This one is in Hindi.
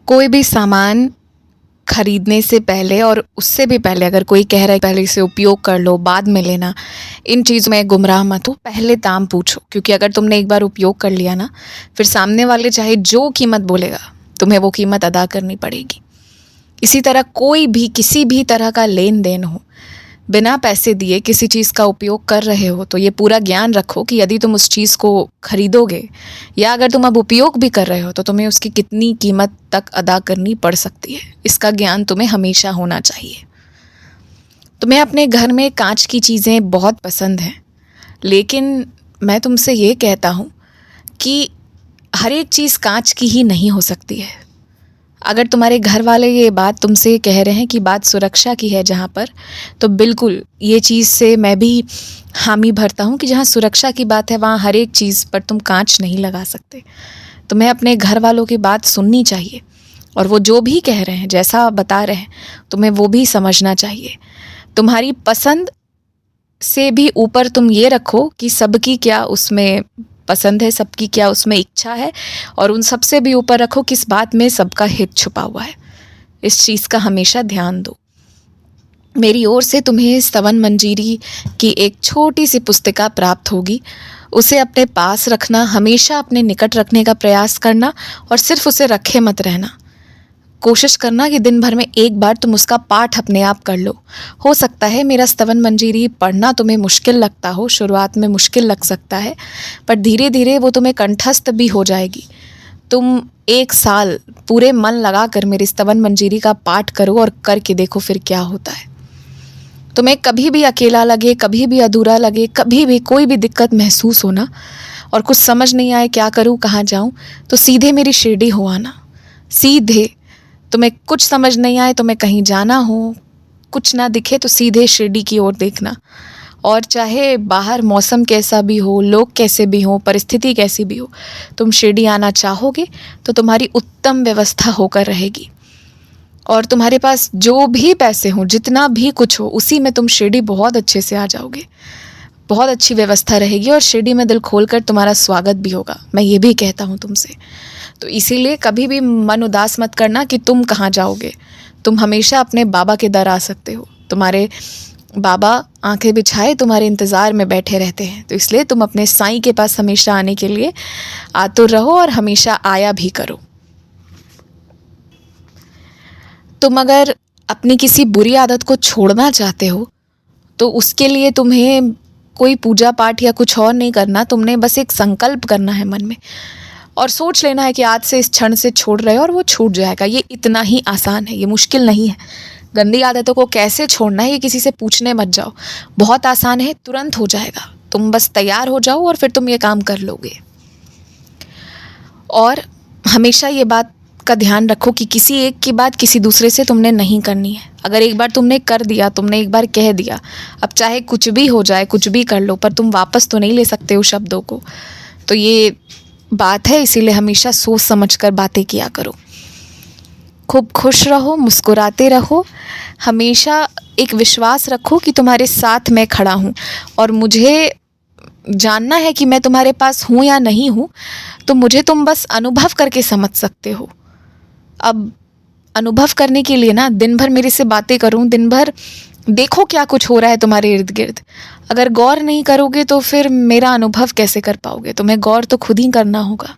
कोई भी सामान खरीदने से पहले और उससे भी पहले अगर कोई कह रहा है पहले इसे उपयोग कर लो बाद में लेना, इन चीज़ों में गुमराह मत हो। पहले दाम पूछो, क्योंकि अगर तुमने एक बार उपयोग कर लिया ना, फिर सामने वाले चाहे जो कीमत बोलेगा तुम्हें वो कीमत अदा करनी पड़ेगी। इसी तरह कोई भी किसी भी तरह का लेन देन हो, बिना पैसे दिए किसी चीज़ का उपयोग कर रहे हो तो ये पूरा ज्ञान रखो कि यदि तुम उस चीज़ को खरीदोगे या अगर तुम अब उपयोग भी कर रहे हो तो तुम्हें उसकी कितनी कीमत तक अदा करनी पड़ सकती है, इसका ज्ञान तुम्हें हमेशा होना चाहिए। तुम्हें अपने घर में कांच की चीज़ें बहुत पसंद हैं, लेकिन मैं तुमसे ये कहता हूँ कि हर एक चीज़ कांच की ही नहीं हो सकती है। अगर तुम्हारे घर वाले ये बात तुमसे कह रहे हैं कि बात सुरक्षा की है जहाँ पर, तो बिल्कुल ये चीज़ से मैं भी हामी भरता हूँ कि जहाँ सुरक्षा की बात है वहाँ हर एक चीज़ पर तुम कांच नहीं लगा सकते। तुम्हें अपने घर वालों की बात सुननी चाहिए और वो जो भी कह रहे हैं, जैसा बता रहे हैं, तुम्हें वो भी समझना चाहिए। तुम्हारी पसंद से भी ऊपर तुम ये रखो कि सबकी क्या उसमें पसंद है, सबकी क्या उसमें इच्छा है, और उन सब से भी ऊपर रखो किस बात में सबका हित छुपा हुआ है। इस चीज़ का हमेशा ध्यान दो। मेरी ओर से तुम्हें स्तवन मंजीरी की एक छोटी सी पुस्तिका प्राप्त होगी। उसे अपने पास रखना, हमेशा अपने निकट रखने का प्रयास करना और सिर्फ उसे रखे मत रहना। कोशिश करना कि दिन भर में एक बार तुम उसका पाठ अपने आप कर लो। हो सकता है मेरा स्तवन मंजीरी पढ़ना तुम्हें मुश्किल लगता हो, शुरुआत में मुश्किल लग सकता है, पर धीरे धीरे वो तुम्हें कंठस्थ भी हो जाएगी। तुम 1 साल पूरे मन लगा कर मेरी स्तवन मंजीरी का पाठ करो और करके देखो फिर क्या होता है। तुम्हें कभी भी अकेला लगे, कभी भी अधूरा लगे, कभी भी कोई भी दिक्कत महसूस हो ना और कुछ समझ नहीं आए क्या करूँ कहाँ जाऊँ, तो सीधे मेरी शिरडी हो आना। सीधे तुम्हें कुछ समझ नहीं आए, तुम्हें कहीं जाना हो, कुछ ना दिखे तो सीधे शिरडी की ओर देखना। और चाहे बाहर मौसम कैसा भी हो, लोग कैसे भी हों, परिस्थिति कैसी भी हो, तुम शिरडी आना चाहोगे तो तुम्हारी उत्तम व्यवस्था होकर रहेगी। और तुम्हारे पास जो भी पैसे हों, जितना भी कुछ हो, उसी में तुम शिरडी बहुत अच्छे से आ जाओगे। बहुत अच्छी व्यवस्था रहेगी और शिरडी में दिल खोलकर तुम्हारा स्वागत भी होगा। मैं ये भी कहता हूँ तुमसे। तो इसीलिए कभी भी मन उदास मत करना कि तुम कहाँ जाओगे। तुम हमेशा अपने बाबा के दर आ सकते हो। तुम्हारे बाबा आंखें बिछाए तुम्हारे इंतज़ार में बैठे रहते हैं। तो इसलिए तुम अपने साईं के पास हमेशा आने के लिए आतुर रहो और हमेशा आया भी करो। तुम अगर अपनी किसी बुरी आदत को छोड़ना चाहते हो तो उसके लिए तुम्हें कोई पूजा पाठ या कुछ और नहीं करना। तुमने बस एक संकल्प करना है मन में और सोच लेना है कि आज से इस क्षण से छोड़ रहे हो और वो छूट जाएगा। ये इतना ही आसान है, ये मुश्किल नहीं है। गंदी आदतों को कैसे छोड़ना है ये किसी से पूछने मत जाओ, बहुत आसान है, तुरंत हो जाएगा। तुम बस तैयार हो जाओ और फिर तुम ये काम कर लोगे। और हमेशा ये बात का ध्यान रखो कि किसी एक की बात किसी दूसरे से तुमने नहीं करनी है। अगर एक बार तुमने कर दिया, तुमने एक बार कह दिया, अब चाहे कुछ भी हो जाए, कुछ भी कर लो, पर तुम वापस तो नहीं ले सकते उस शब्दों को। तो ये बात है, इसीलिए हमेशा सोच समझ कर बातें किया करो। खूब खुश रहो, मुस्कुराते रहो, हमेशा एक विश्वास रखो कि तुम्हारे साथ मैं खड़ा हूँ और मुझे जानना है कि मैं तुम्हारे पास हूँ या नहीं हूँ, तो मुझे तुम बस अनुभव करके समझ सकते हो। अब अनुभव करने के लिए ना दिन भर मेरे से बातें करूँ, दिन भर देखो क्या कुछ हो रहा है तुम्हारे इर्द गिर्द। अगर गौर नहीं करोगे तो फिर मेरा अनुभव कैसे कर पाओगे? तुम्हें गौर तो खुद ही करना होगा।